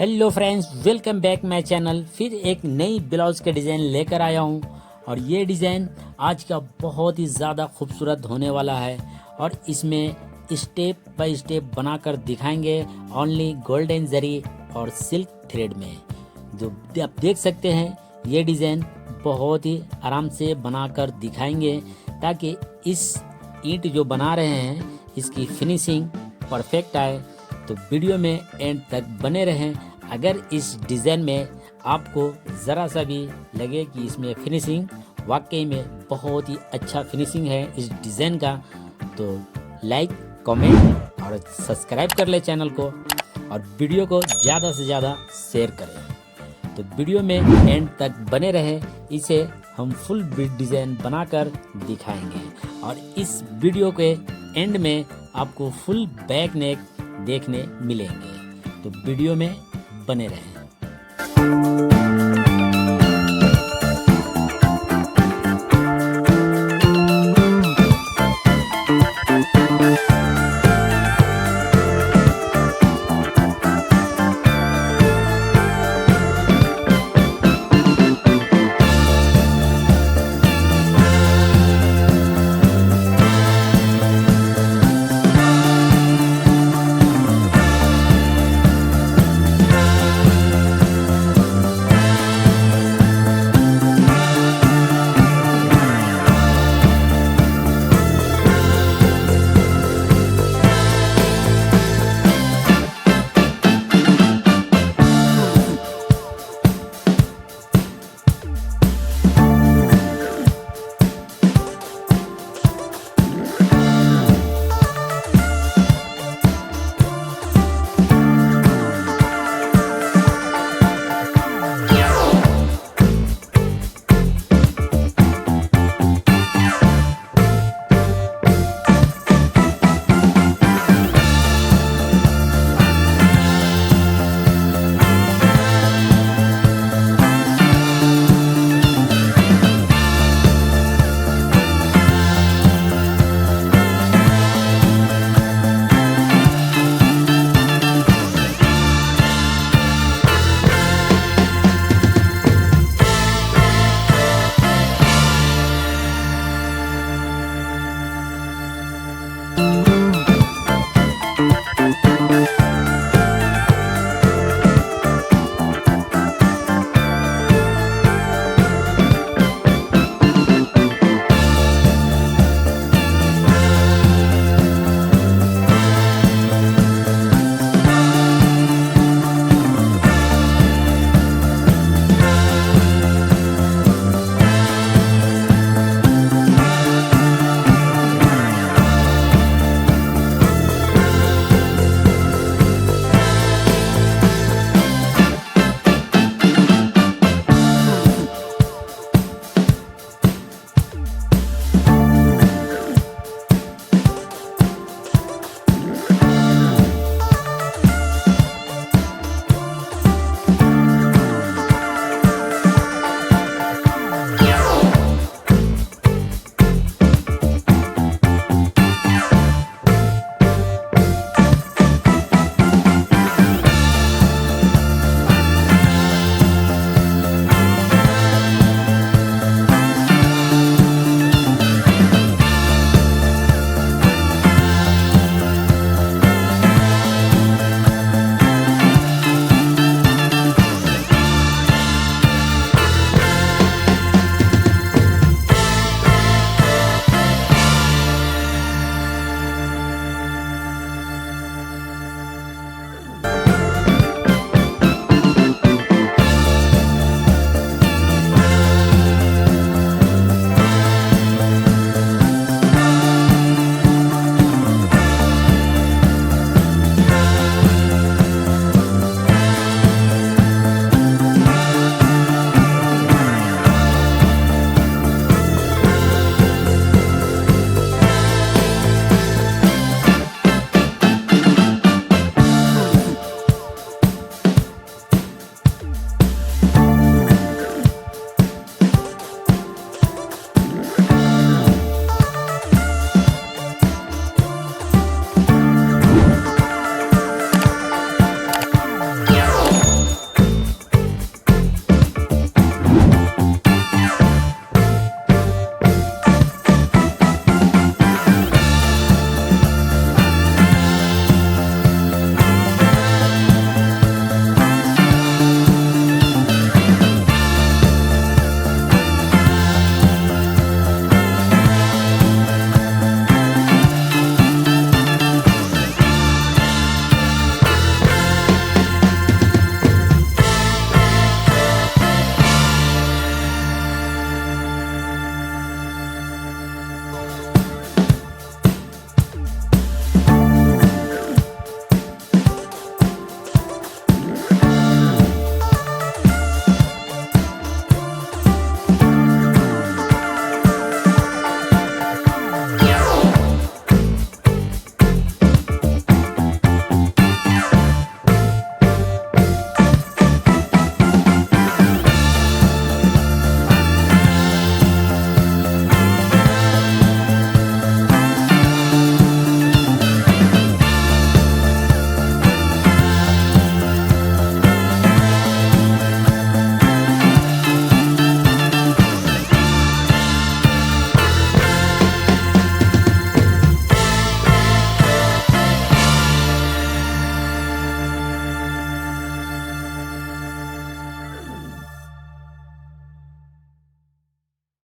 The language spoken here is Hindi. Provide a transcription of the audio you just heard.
Hello friends, welcome back my channel. फिर एक नई ब्लाउज़ के डिज़ाइन लेकर आया हूँ और ये डिज़ाइन आज का बहुत ही ज़्यादा खूबसूरत होने वाला है और इसमें स्टेप बाय स्टेप बनाकर दिखाएंगे ओनली गोल्डन जरी और सिल्क थ्रेड में। जो आप देख सकते हैं ये डिज़ाइन बहुत ही आराम से बनाकर दिखाएंगे ताकि इस ईंट जो बना रहे हैं इसकी फिनिशिंग परफेक्ट आए। तो वीडियो में एंड तक बने रहें। अगर इस डिज़ाइन में आपको ज़रा सा भी लगे कि इसमें फिनिशिंग वाकई में बहुत ही अच्छा फिनिशिंग है इस डिज़ाइन का, तो लाइक कमेंट और सब्सक्राइब कर ले चैनल को और वीडियो को ज़्यादा से ज़्यादा शेयर करें। तो वीडियो में एंड तक बने रहें, इसे हम फुल डिज़ाइन बनाकर दिखाएंगे और इस वीडियो के एंड में आपको फुल बैक नेक देखने मिलेंगे। तो वीडियो में बने रहें।